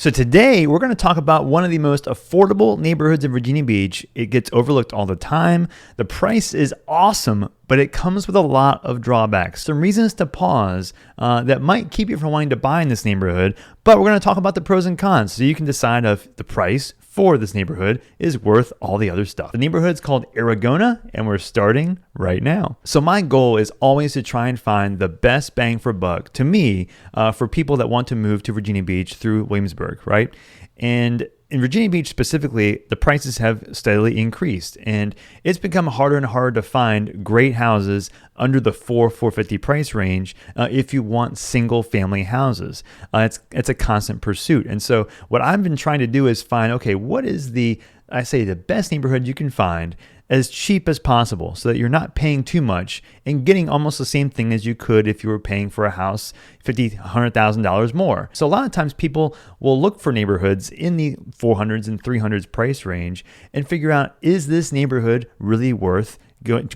So today we're going to talk about one of the most affordable neighborhoods in Virginia Beach. It gets overlooked all the time. The price is awesome, but it comes with a lot of drawbacks. Some reasons to pause that might keep you from wanting to buy in this neighborhood, but we're going to talk about the pros and cons so you can decide if the price for this neighborhood is worth all the other stuff. The neighborhood is called Aragona, and we're starting right now. So my goal is always to try and find the best bang for buck to me for people that want to move to Virginia Beach through Williamsburg, right? And in Virginia Beach specifically, the prices have steadily increased, and it's become harder and harder to find great houses under the $450 price range if you want single family houses. It's a constant pursuit. And so what I've been trying to do is find, okay, what is the best neighborhood you can find as cheap as possible so that you're not paying too much and getting almost the same thing as you could if you were paying for a house $50,000, $100,000 more. So a lot of times people will look for neighborhoods in the 400s and 300s price range and figure out, is this neighborhood really worth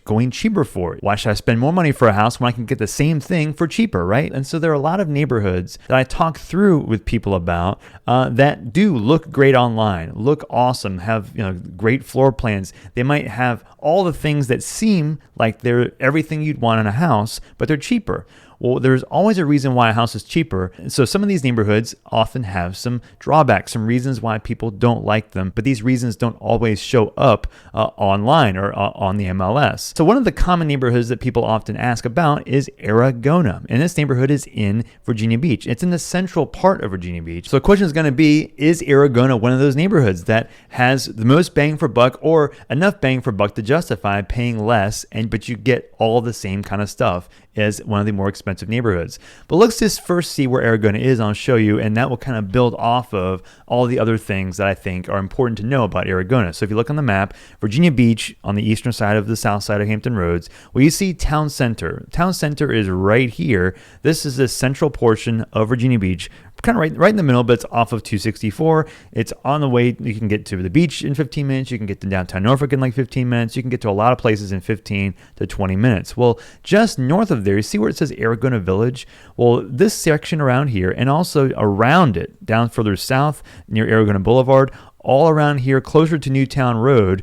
going cheaper for it? Why should I spend more money for a house when I can get the same thing for cheaper, right? And so there are a lot of neighborhoods that I talk through with people about that do look great online, look awesome, have great floor plans. They might have all the things that seem like they're everything you'd want in a house, but they're cheaper. Well, there's always a reason why a house is cheaper. And so some of these neighborhoods often have some drawbacks, some reasons why people don't like them, but these reasons don't always show up online or on the MLS. So one of the common neighborhoods that people often ask about is Aragona. And this neighborhood is in Virginia Beach. It's in the central part of Virginia Beach. So the question is going to be, is Aragona one of those neighborhoods that has the most bang for buck or enough bang for buck to justify paying less, but you get all the same kind of stuff as one of the more expensive neighborhoods? But let's just first see where Aragona is. I'll show you, and that will kind of build off of all the other things that I think are important to know about Aragona. So if you look on the map, Virginia Beach on the eastern side of the south side of Hampton Roads, well, you see Town Center. Town Center is right here. This is the central portion of Virginia Beach, kind of right in the middle, but it's off of 264. It's on the way. You can get to the beach in 15 minutes. You can get to downtown Norfolk in like 15 minutes. You can get to a lot of places in 15 to 20 minutes. Well, just north of there, you see where it says Aragona Village? Well, this section around here and also around it, down further south near Aragona Boulevard, all around here, closer to Newtown Road,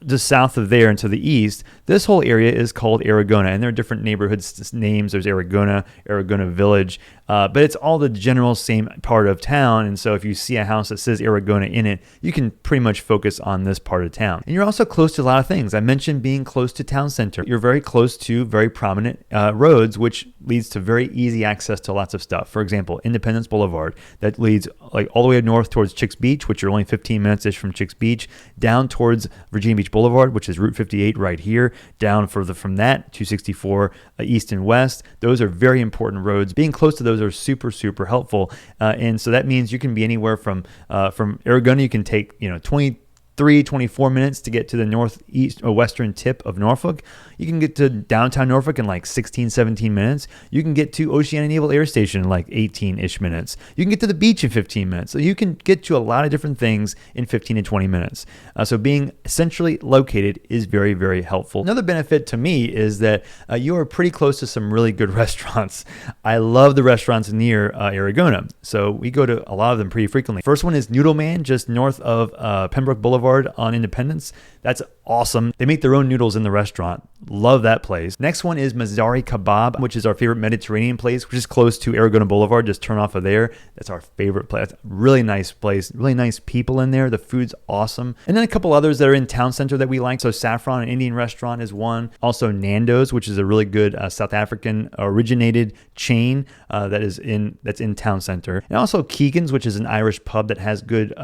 just south of there and to the east, this whole area is called Aragona, and there are different neighborhoods names. There's Aragona Village, but it's all the general same part of town. And so if you see a house that says Aragona in it, you can pretty much focus on this part of town. And you're also close to a lot of things. I mentioned being close to town center. You're very close to very prominent roads, which leads to very easy access to lots of stuff. For example, Independence Boulevard, that leads like all the way north towards Chicks Beach, which are only 15 minutes-ish from Chicks Beach, down towards Virginia Beach Boulevard, which is Route 58 right here, down further from that, 264 east and west. Those are very important roads. Being close to those are super, super helpful. And so that means you can be anywhere from Aragona, you can take 24 minutes to get to the northeast or western tip of Norfolk. You can get to downtown Norfolk in like 16, 17 minutes. You can get to Oceana Naval Air Station in like 18-ish minutes. You can get to the beach in 15 minutes. So you can get to a lot of different things in 15 to 20 minutes. So being centrally located is very, very helpful. Another benefit to me is that you are pretty close to some really good restaurants. I love the restaurants near Aragona. So we go to a lot of them pretty frequently. First one is Noodle Man, just north of Pembroke Boulevard on Independence. That's awesome. They make their own noodles in the restaurant. Love that place. Next one is Mazari Kebab, which is our favorite Mediterranean place, which is close to Aragona Boulevard. Just turn off of there. That's our favorite place. Really nice place. Really nice people in there. The food's awesome. And then a couple others that are in town center that we like. So Saffron, an Indian restaurant, is one. Also Nando's, which is a really good South African originated chain that's in town center. And also Keegan's, which is an Irish pub that has good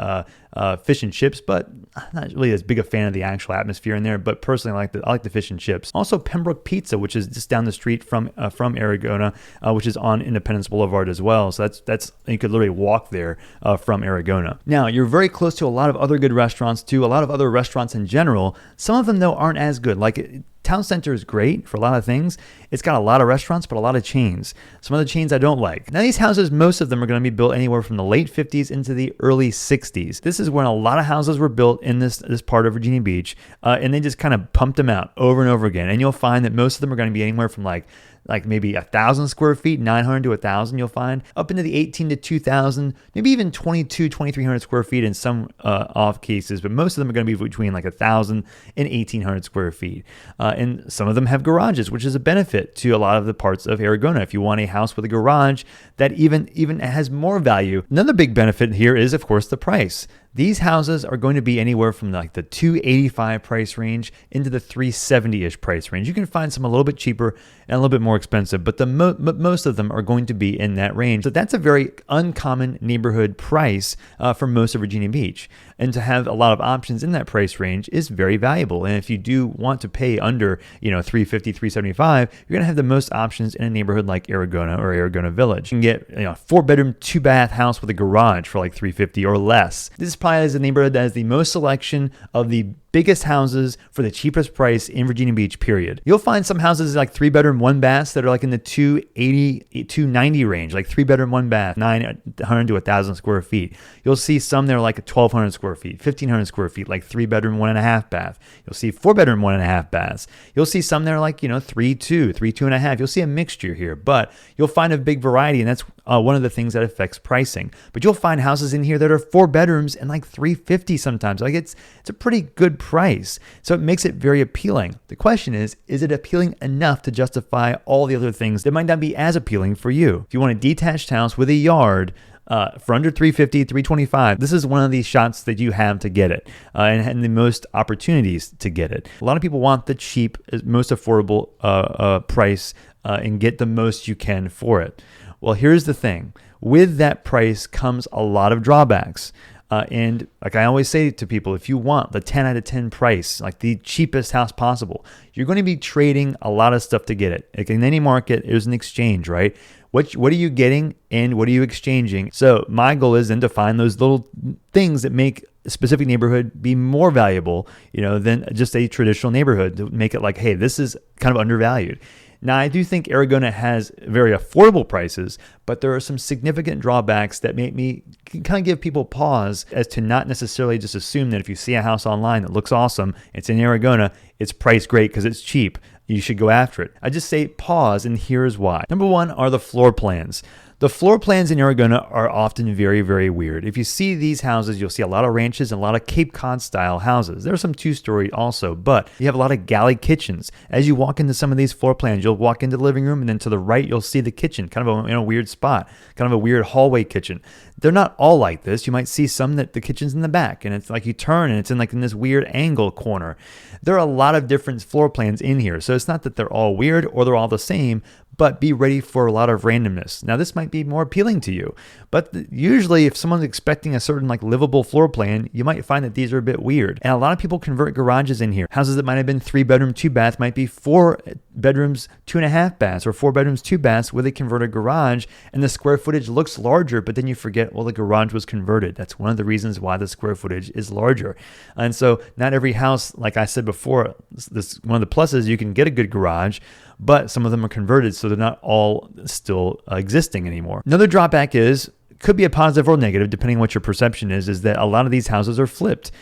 fish and chips, but I'm not really as big a fan of the actual atmosphere in there. But personally, I like the fish and chips. Also Pembroke Pizza, which is just down the street from Aragona, which is on Independence Boulevard as well. So that's you could literally walk there from Aragona. Now you're very close to a lot of other good restaurants too. A lot of other restaurants in general. Some of them though aren't as good. Town center is great for a lot of things. It's got a lot of restaurants, but a lot of chains. Some of the chains I don't like. Now these houses, most of them are going to be built anywhere from the late 50s into the early 60s. This is when a lot of houses were built in this part of Virginia Beach, and they just kind of pumped them out over and over again. And you'll find that most of them are going to be anywhere from like like maybe 1,000 square feet, 900 to 1,000 you'll find, up into the 18 to 2,000, maybe even 2,300 square feet in some off cases, but most of them are going to be between like 1,000 and 1,800 square feet. And some of them have garages, which is a benefit to a lot of the parts of Aragona. If you want a house with a garage, that even has more value. Another big benefit here is, of course, the price. These houses are going to be anywhere from like the $285 price range into the $370-ish price range. You can find some a little bit cheaper and a little bit more expensive, but most of them are going to be in that range. So that's a very uncommon neighborhood price for most of Virginia Beach. And to have a lot of options in that price range is very valuable. And if you do want to pay under, $350, $375, you're going to have the most options in a neighborhood like Aragona or Aragona Village. You can get a 4-bedroom, 2-bath house with a garage for like $350 or less. This probably is the neighborhood that has the most selection of the biggest houses for the cheapest price in Virginia Beach, period. You'll find some houses like 3-bedroom, 1-baths that are like in the $280, $290 range, like 3-bedroom, 1-bath, 900 to 1,000 square feet. You'll see some that are like 1,200 square feet, 1,500 square feet, like 3-bedroom, 1.5 bath. You'll see 4-bedroom, 1.5 baths. You'll see some that are like, 3.2, 2.5. You'll see a mixture here, but you'll find a big variety, and that's one of the things that affects pricing. But you'll find houses in here that are 4 bedrooms and like $350 sometimes. Like it's a pretty good price. So it makes it very appealing. The question is it appealing enough to justify all the other things that might not be as appealing for you? If you want a detached house with a yard, for under $350, $325, this is one of these shots that you have to get it, and the most opportunities to get it. A lot of people want the cheap, most affordable price and get the most you can for it. Well, here's the thing. With that price comes a lot of drawbacks. And like I always say to people, if you want the 10 out of 10 price, like the cheapest house possible, you're going to be trading a lot of stuff to get it. Like in any market, there's an exchange, right? What are you getting and what are you exchanging? So my goal is then to find those little things that make a specific neighborhood be more valuable, than just a traditional neighborhood, to make it like, hey, this is kind of undervalued. Now, I do think Aragona has very affordable prices, but there are some significant drawbacks that make me kind of give people pause as to not necessarily just assume that if you see a house online that looks awesome, it's in Aragona, it's priced great because it's cheap, you should go after it. I just say pause, and here's why. Number one are the floor plans. The floor plans in Aragona are often very, very weird. If you see these houses, you'll see a lot of ranches and a lot of Cape Cod style houses. There are some 2-story also, but you have a lot of galley kitchens. As you walk into some of these floor plans, you'll walk into the living room, and then to the right, you'll see the kitchen, kind of in a weird spot, kind of a weird hallway kitchen. They're not all like this. You might see some that the kitchen's in the back, and it's like you turn, and it's in this weird angle corner. There are a lot of different floor plans in here, so it's not that they're all weird or they're all the same, but be ready for a lot of randomness. Now, this might be more appealing to you, but usually if someone's expecting a certain livable floor plan, you might find that these are a bit weird. And a lot of people convert garages in here. Houses that might have been 3-bedroom, 2-bath might be 4 bedrooms, 2.5 baths, or 4 bedrooms, 2 baths with a converted garage, and the square footage looks larger, but then you forget, well, the garage was converted. That's one of the reasons why the square footage is larger. And so not every house, like I said before, this one of the pluses, you can get a good garage, but some of them are converted, so they're not all still existing anymore. Another drawback could be a positive or negative, depending on what your perception is that a lot of these houses are flipped.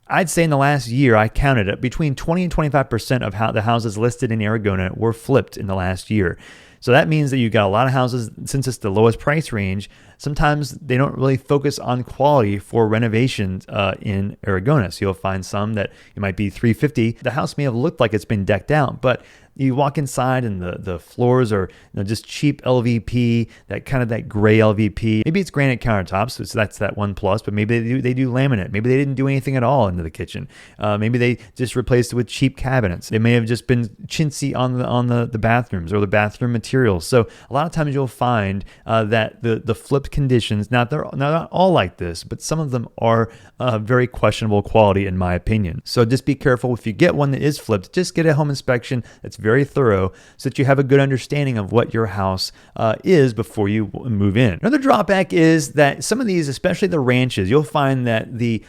I'd say in the last year, I counted it, between 20 and 25% of the houses listed in Aragona were flipped in the last year. So that means that you got a lot of houses, since it's the lowest price range, sometimes they don't really focus on quality for renovations in Aragona. So you'll find some that it might be $350. The house may have looked like it's been decked out, but you walk inside and the floors are just cheap LVP, that gray LVP. Maybe it's granite countertops, so that's that one plus, but maybe they do laminate. Maybe they didn't do anything at all into the kitchen. Maybe they just replaced it with cheap cabinets. They may have just been chintzy on the bathrooms or the bathroom materials. So a lot of times you'll find that the flipped conditions, they're not all like this, but some of them are very questionable quality in my opinion. So just be careful if you get one that is flipped. Just get a home inspection that's very thorough so that you have a good understanding of what your house is before you move in. Another drawback is that some of these, especially the ranches, you'll find that the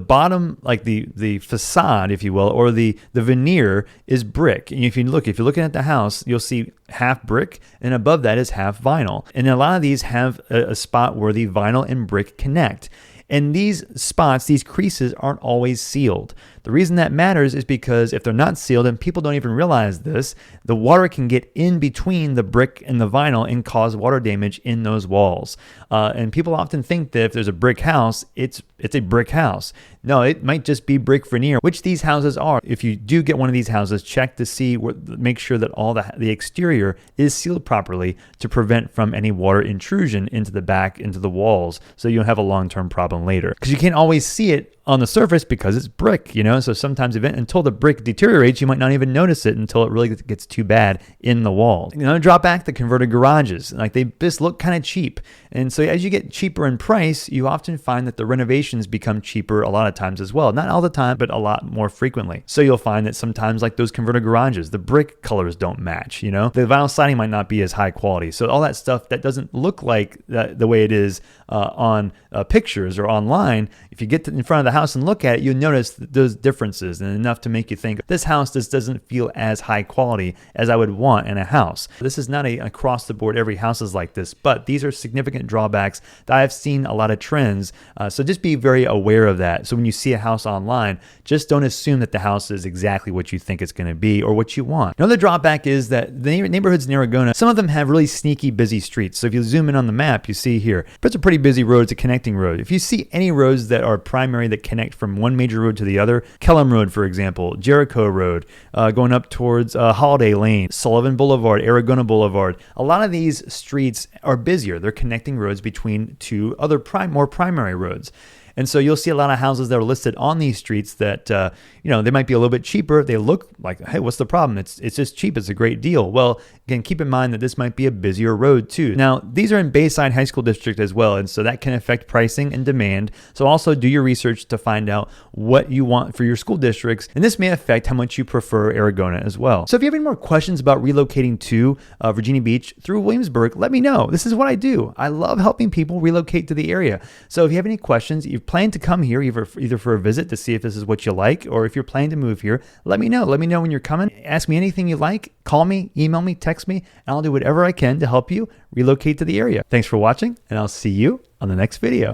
bottom, like the facade, if you will, or the veneer is brick. And if you're looking at the house, you'll see half brick, and above that is half vinyl. And a lot of these have a spot where the vinyl and brick connect. And these spots, these creases, aren't always sealed. The reason that matters is because if they're not sealed, and people don't even realize this, the water can get in between the brick and the vinyl and cause water damage in those walls. And people often think that if there's a brick house, it's a brick house. No, it might just be brick veneer, which these houses are. If you do get one of these houses, check to see, make sure that all the exterior is sealed properly to prevent from any water intrusion into the back, into the walls, so you don't have a long-term problem later. Because you can't always see it on the surface because it's brick, so sometimes until the brick deteriorates, you might not even notice it until it really gets too bad in the wall. Another drawback, the converted garages. Like, they just look kind of cheap. And so as you get cheaper in price, you often find that the renovations become cheaper a lot of times as well. Not all the time, but a lot more frequently. So you'll find that sometimes, like those converted garages, the brick colors don't match, The vinyl siding might not be as high quality. So all that stuff that doesn't look like the way it is on pictures or online, if you get in front of the house and look at it, you'll notice those differences, and enough to make you think, this house just doesn't feel as high quality as I would want in a house. This is not across the board, every house is like this, but these are significant drawbacks that I've seen a lot of trends. So just be very aware of that. So when you see a house online, just don't assume that the house is exactly what you think it's going to be or what you want. Another drawback is that the neighborhoods in Aragona, some of them have really sneaky busy streets. So if you zoom in on the map, you see here, it's a pretty busy road. It's a connecting road. If you see any roads that are primary that connect from one major road to the other, Kellum Road, for example, Jericho Road, going up towards Holiday Lane, Sullivan Boulevard, Aragona Boulevard, a lot of these streets are busier. They're connecting roads between two other more primary roads. And so you'll see a lot of houses that are listed on these streets that, they might be a little bit cheaper. They look like, hey, what's the problem? It's just cheap. It's a great deal. Well, again, keep in mind that this might be a busier road too. Now, these are in Bayside High School District as well, and so that can affect pricing and demand. So also do your research to find out what you want for your school districts, and this may affect how much you prefer Aragona as well. So if you have any more questions about relocating to Virginia Beach through Williamsburg, let me know. This is what I do. I love helping people relocate to the area. So if you have any questions, you plan to come here either for a visit to see if this is what you like, or if you're planning to move here, let me know. Let me know when you're coming. Ask me anything you like. Call me, email me, text me, and I'll do whatever I can to help you relocate to the area. Thanks for watching, and I'll see you on the next video.